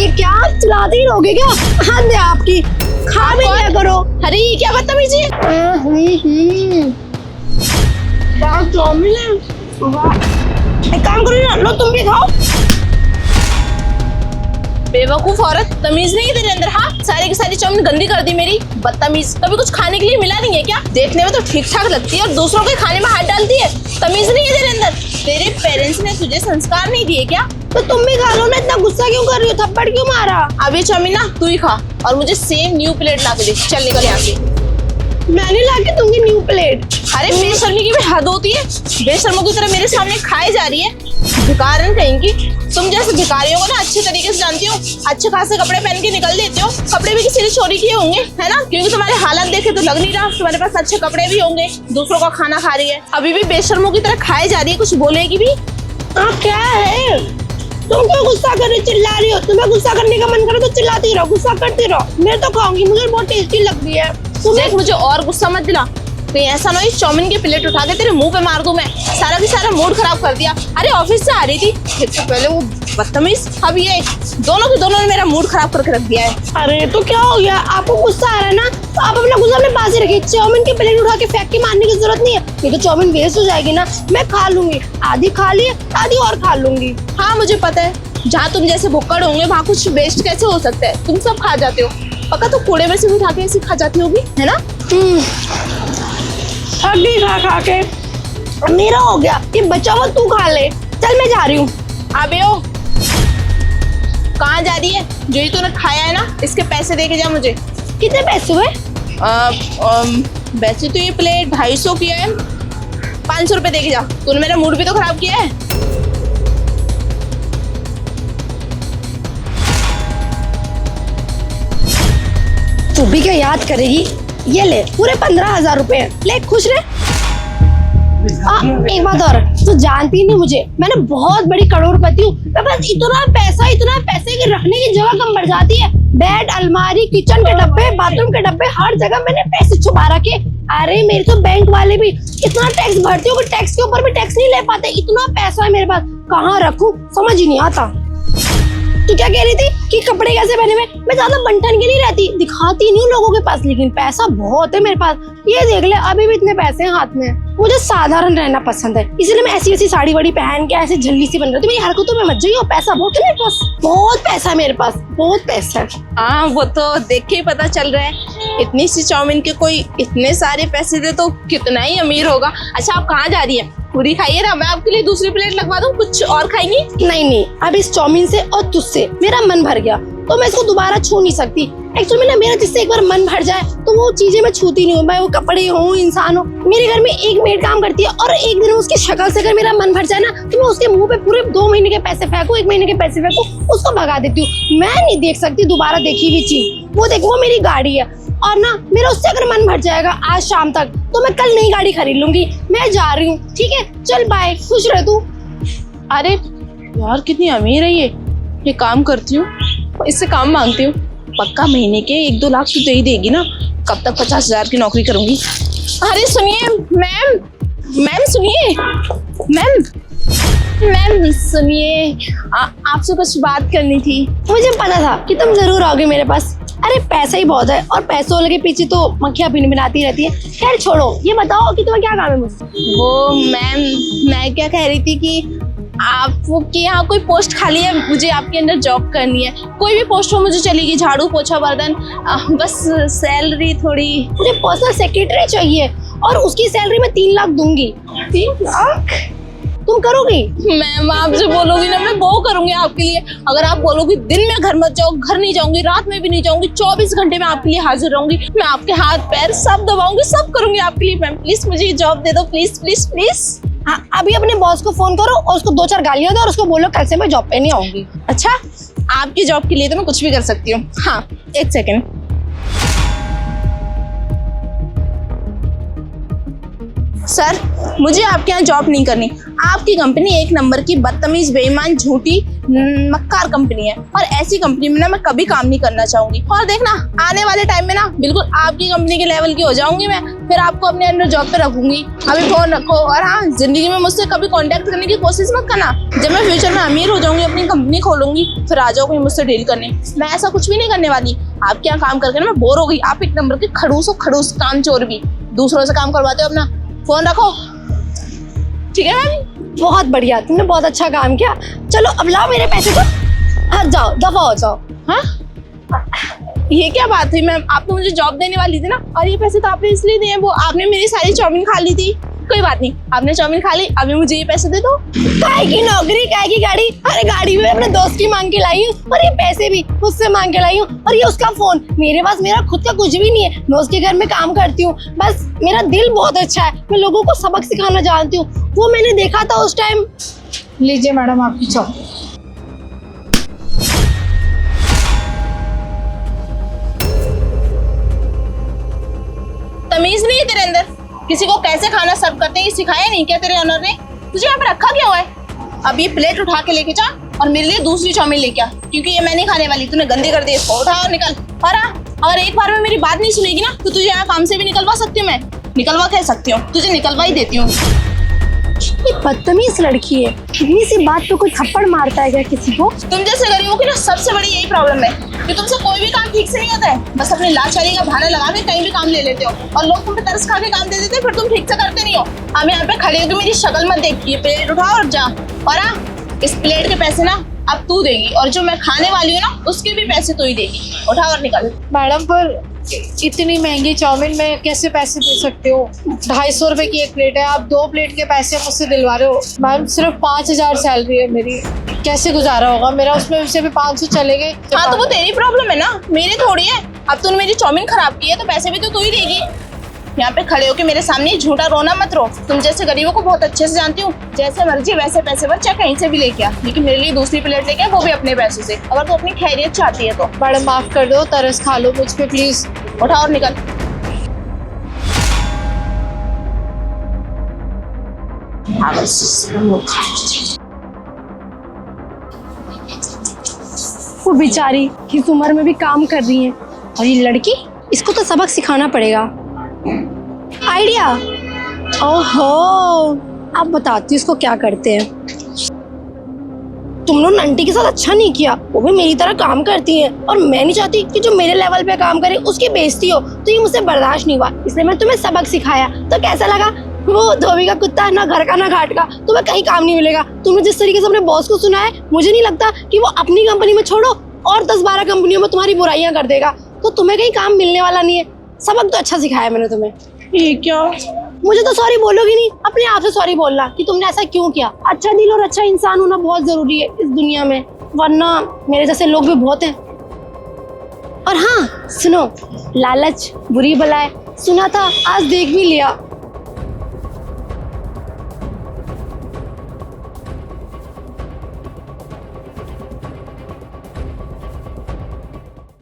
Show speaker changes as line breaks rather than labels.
अरे क्या चलाते ही रहोगे क्या? हद है आपकी, खा भी लिया करो।
अरे ये क्या बदतमीजी है।
चाउमीन है, एक काम करो ना, लो तुम भी खाओ।
बेवकूफ औरत, तमीज नहीं है तेरे अंदर? हाँ, सारी की सारी चाउमीन गंदी कर दी मेरी। बदतमीज, कभी कुछ खाने के लिए मिला नहीं है क्या? देखने में तो ठीक ठाक लगती है और दूसरों के खाने में हाथ डालती है। तमीज नहीं है तेरे अंदर? तेरे पेरेंट्स ने तुझे संस्कार नहीं दिए क्या?
तो तुम भी खा लो ना, इतना गुस्सा क्यों कर रही हो? थप्पड़ क्यों मारा?
अब ये चाउमीन ना तू ही खा और मुझे सेम न्यू प्लेट ला के दे। चल निकल यहाँ से।
मैंने लाके दूंगी न्यू प्लेट।
अरे बेशर्मी की भी हद होती है। बेशर्मों की तरह मेरे सामने खाई जा रही है। भिखारन कहेंगी। तुम जैसे भिखारियों को ना अच्छे तरीके से जानती हो, अच्छे खासे कपड़े पहन के निकल देते हो। कपड़े भी किसी ने चोरी किए होंगे, है ना? क्योंकि तुम्हारे हालत देखे तो लग नहीं रहा तुम्हारे पास अच्छे कपड़े भी होंगे। दूसरों का खाना खा रही है, अभी भी बेशर्मों की तरह खाई जा रही है। कुछ बोलेगी भी?
क्या है? तुम क्यों गुस्सा कर रही, चिल्ला रही हो? तुम्हें गुस्सा करने का मन करे तो चिल्लाती रहो, गुस्सा करती रहो। मैं तो खाऊंगी, मुझे बहुत टेस्टी लगती है।
देख, मुझे और गुस्सा मत दिला। कहीं ऐसा ना हो चाउमीन की प्लेट उठा के तेरे मुंह पे मार दूं मैं। सारा की सारा मूड खराब कर दिया। अरे ऑफिस से आ रही थी, एक तो पहले वो बदतमीज, अब ये दोनों के दोनों ने मेरा मूड खराब करके रख दिया है।
अरे तो क्या हो गया? आपको गुस्सा आ रहा है ना, तो आप अपना गुस्सा अपने पास ही रखिए। चाउमीन की प्लेट उठा के फेंक के मारने की जरूरत नहीं है। ये तो चाउमीन वेस्ट हो जाएगी ना, मैं खा लूंगी। आधी खा ली, आधी और खा लूंगी।
हाँ मुझे पता है, जहाँ तुम जैसे भुक्कड़ होंगे वहाँ कुछ वेस्ट कैसे हो सकता है? तुम सब खा जाते हो। पक्का तो कूड़े में से भी उठा के ऐसे खा जाती होगी, है ना?
हड्डी खा खा के मेरा हो गया, ये बचा हुआ तू खा ले। चल मैं जा रही हूँ।
अबे ओ, कहाँ जा रही है? जो ही तूने खाया है ना, इसके पैसे दे के जा मुझे।
कितने पैसे हुए?
वैसे तो ये प्लेट 250 की है, 500 रुपए दे के जा। तूने मेरा मूड भी तो खराब किया है।
तू भी क्या याद करेगी? ये ले, पूरे 15,000 रुपए। ले, खुश रहे। एक बात और, तू जानती नहीं मुझे, मैंने बहुत बड़ी करोड़पति हूँ। मेरे पास इतना पैसे की रखने की जगह कम बढ़ जाती है। बेड, अलमारी, किचन के डब्बे, बाथरूम के डब्बे, हर जगह मैंने पैसे छुपा रखे। अरे मेरे तो बैंक वाले भी इतना टैक्स भरती हूँ कि टैक्स के ऊपर भी टैक्स नहीं ले पाते। इतना पैसा है मेरे पास, कहाँ रखूं समझ ही नहीं आता। तू क्या कह रही थी कि कपड़े कैसे पहने हुए? मैं ज्यादा बंटन के नहीं रहती, दिखाती नहीं हूँ लोगों के पास, लेकिन पैसा बहुत है मेरे पास। ये देख ले, अभी भी इतने पैसे हैं हाथ में। मुझे साधारण रहना पसंद है, इसलिए मैं ऐसी वैसी साड़ी वाड़ी पहन के ऐसे झल्ली सी बन रही हूँ। मेरी हरकतों में मत जाइए। पैसा बहुत है मेरे पास, बहुत पैसा है मेरे पास, बहुत पैसा है।
हाँ वो तो देख के ही पता चल रहा है। इतनी सी चाउमीन के कोई इतने सारे पैसे दे तो कितना ही अमीर होगा। अच्छा आप कहाँ जा रही है? पूरी खाइए ना, मैं आपके लिए दूसरी प्लेट लगवा दूँ। कुछ और खाएंगी?
नहीं, अब इस चाउमीन से और तुझसे मेरा मन भर गया, तो मैं इसको दोबारा छू नहीं सकती। एक्चुअली ना, मेरा जिससे एक बार मन भर जाए तो वो चीजें मैं छूती नहीं हूँ। भाई वो कपड़े हो, इंसान हो। मेरे घर में एक मेड काम करती है, और एक दिन उसकी शक्ल से अगर मेरा मन भर जाए ना, तो मैं उसके मुंह पे पूरे 2 महीने के पैसे फेंकू, 1 महीने के पैसे फेंकू, उसको भगा देती हूँ। मैं नहीं देख सकती दोबारा देखी हुई चीज। वो देखो, वो मेरी गाड़ी है, और ना मेरा उससे अगर मन भर जाएगा आज शाम तक, तो मैं कल नई गाड़ी खरीद लूंगी। मैं जा रही हूँ, ठीक है? चल बाय, खुश रह तू।
अरे यार कितनी अमीर है ये काम करती हूँ, इससे काम मांगती हूँ। पक्का महीने के 1-2 लाख तो दे ही देगी ना। कब तक 50,000 की नौकरी करूंगी? अरे सुनिए मैम सुनिए, मैम सुनिए, आपसे कुछ बात करनी थी।
मुझे पता था कि तुम जरूर आओगे मेरे पास। अरे पैसा ही बहुत है, और पैसों वाले के पीछे तो मक्खियाँ भिनभिनाती रहती है। खैर छोड़ो, ये बताओ कि तुम्हें क्या काम है मुझसे?
वो मैम, मैं क्या कह रही थी कि आपके यहाँ कोई पोस्ट खाली है? मुझे आपके अंदर जॉब करनी है। कोई भी पोस्ट हो मुझे चलेगी, झाड़ू पोछा बर्तन, बस सैलरी थोड़ी।
मुझे पर्सनल सेक्रेटरी चाहिए, और उसकी सैलरी मैं 3 लाख दूंगी। 3 लाख तुम करोगी?
मैम आप जो बोलोगी ना, मैं वो करूंगी आपके लिए। अगर आप बोलोगी दिन में घर मत जाओ, घर नहीं जाऊंगी, रात में भी नहीं जाऊंगी, 24 घंटे में आपके लिए हाजिर रहूंगी। मैं आपके हाथ पैर सब दबाऊंगी, सब करूंगी आपके लिए। मैम प्लीज मुझे जॉब दे दो, प्लीज प्लीज प्लीज।
हाँ, अभी अपने बॉस को फोन करो और उसको 2-4 गालियां दो, और उसको बोलो कल से मैं जॉब पे नहीं आऊंगी।
अच्छा, आपकी जॉब के लिए तो मैं कुछ भी कर सकती हूँ। हाँ 1 सेकेंड। सर, मुझे आपके यहाँ जॉब नहीं करनी। आपकी कंपनी एक नंबर की बदतमीज, बेईमान, झूठी, मक्कार कंपनी है और ऐसी कंपनी में ना मैं कभी काम नहीं करना चाहूंगी। और देखना, आने वाले टाइम में ना बिल्कुल आपकी कंपनी के लेवल की हो जाऊंगी मैं, फिर आपको अपने अंडर जॉब पे रखूंगी। अभी फोन रखो और हाँ, जिंदगी में मुझसे कभी कांटेक्ट करने की कोशिश मत करना। जब मैं फ्यूचर में अमीर हो जाऊंगी, अपनी कंपनी खोलूंगी, फिर आ जाओगे मुझसे डील करने। मैं ऐसा कुछ भी नहीं करने वाली। आपके यहाँ काम करके ना मैं बोर हो गई। आप एक नंबर के खड़ूस हो, खड़ूस काम चोर भी, दूसरों से काम करवाते हो। अपना फोन रखो, ठीक है मैम?
बहुत बढ़िया, तुमने बहुत अच्छा काम किया। चलो अब लाओ मेरे पैसे तो, हाँ जाओ, दफा हो जाओ।
हाँ, ये क्या बात हुई मैम? आप तो मुझे जॉब देने वाली थी ना, और ये पैसे तो आपने इसलिए दिए, वो आपने मेरी सारी चाउमीन खा ली थी। कोई बात नहीं, आपने चाउमीन खा ली, अभी मुझे ये पैसे दे दो।
काय की नौकरी, काय की गाड़ी? अरे गाड़ी भी अपने दोस्त की मांग के लाई हूँ और ये पैसे भी उससे मांग के लाई हूँ, और ये उसका फोन। मेरे पास मेरा खुद का कुछ भी नहीं है। मैं उसके घर में काम करती हूँ, बस मेरा दिल बहुत अच्छा है, मैं लोगों को सबक सिखाना जानती हूँ। वो मैंने देखा था उस टाइम।
लीजिए मैडम आपकी चाउमीन।
तमीज नहीं है तेरे अंदर? किसी को कैसे खाना सर्व करते हैं ये सिखाया नहीं क्या तेरे ऑनर ने? तुझे यहाँ पे रखा क्या हुआ है? अब ये प्लेट उठा के लेके जा और मेरे लिए दूसरी चाउमीन लेके आ, क्योंकि ये मैं नहीं खाने वाली। तूने गंदी कर दी, इसको उठा और निकल। और अगर एक बार में मेरी बात नहीं सुनेगी ना, तो तुझे यहाँ काम से भी निकलवा सकती हूँ मैं। निकलवा कह सकती हूँ, तुझे निकलवा ही देती हूँ।
ये बदतमीज लड़की है, इतनी सी बात पे कोई थप्पड़ मारता है क्या किसी को?
तुम जैसे गरीबों की ना सबसे बड़ी यही प्रॉब्लम है कि तुमसे कोई भी काम ठीक से नहीं होता है। बस अपनी लाचारी का बहाना लगा के कहीं भी काम ले लेते हो और लोग तुम पे तरस खा के काम दे देते हैं, फिर तुम ठीक से करते नहीं हो। अब यहाँ पे खड़े होकर मेरी शक्ल मत देख, ये प्लेट उठाओ और जा। और इस प्लेट के पैसे ना अब तू देगी, और जो मैं खाने वाली हूँ ना उसके भी पैसे तू ही देगी। उठा और निकल।
मैडम पर इतनी महंगी चाउमीन में कैसे पैसे दे सकते हो? 250 रुपए की एक प्लेट है, आप 2 प्लेट के पैसे मुझसे दिलवा रहे हो। मैम सिर्फ 5000 सैलरी है मेरी, कैसे गुजारा होगा मेरा? उसमें से भी 500 चले गए।
हाँ तो वो तेरी प्रॉब्लम है ना, मेरी थोड़ी है। अब तूने मेरी चाउमीन खराब की है तो पैसे भी तो तू ही देगी। यहाँ पे खड़े होके मेरे सामने झूठा रोना मत रो। तुम जैसे गरीबों को बहुत अच्छे से जानती हूँ, जैसे मर्जी वैसे पैसे भर, चाहे कहीं से भी लेके आ, लेकिन मेरे लिए दूसरी प्लेट लेके आ, वो भी अपने पैसे से, अगर तू अपनी खैरियत चाहती है तो।
मैडम माफ कर दो, तरस खा लो मुझ पे प्लीज।
उठा और निकल।
वो बेचारी इस उम्र में भी काम कर रही है, और ये लड़की, इसको तो सबक सिखाना पड़ेगा। आइडिया, ओहो, अब बताती हूँ इसको क्या करते हैं। तुम लोग आंटी के साथ अच्छा नहीं किया, वो भी मेरी तरह काम करती है, और मैं नहीं चाहती कि जो मेरे लेवल पे काम करे उसकी बेइज्जती हो, तो ये मुझसे बर्दाश्त नहीं हुआ, इसलिए मैं तुम्हें सबक सिखाया। तो कैसा लगा? वो धोबी का कुत्ता, ना घर का ना घाट का, तुम्हें कहीं काम नहीं मिलेगा। तुमने जिस तरीके से अपने बॉस को सुना है, मुझे नहीं लगता कि वो अपनी कंपनी में छोड़ो और 10-12 कंपनियों में तुम्हारी बुराइयां कर देगा, तो तुम्हें कहीं काम मिलने वाला नहीं है। सबक तो अच्छा सिखाया मैंने तुम्हें।
ये क्या?
मुझे तो सॉरी बोलोगी नहीं, अपने आप से सॉरी बोलना कि तुमने ऐसा क्यों किया। अच्छा दिल और अच्छा इंसान होना बहुत जरूरी है इस दुनिया में, वरना मेरे जैसे लोग भी बहुत हैं। और हाँ सुनो, लालच बुरी बला है, सुना था, आज देख भी लिया।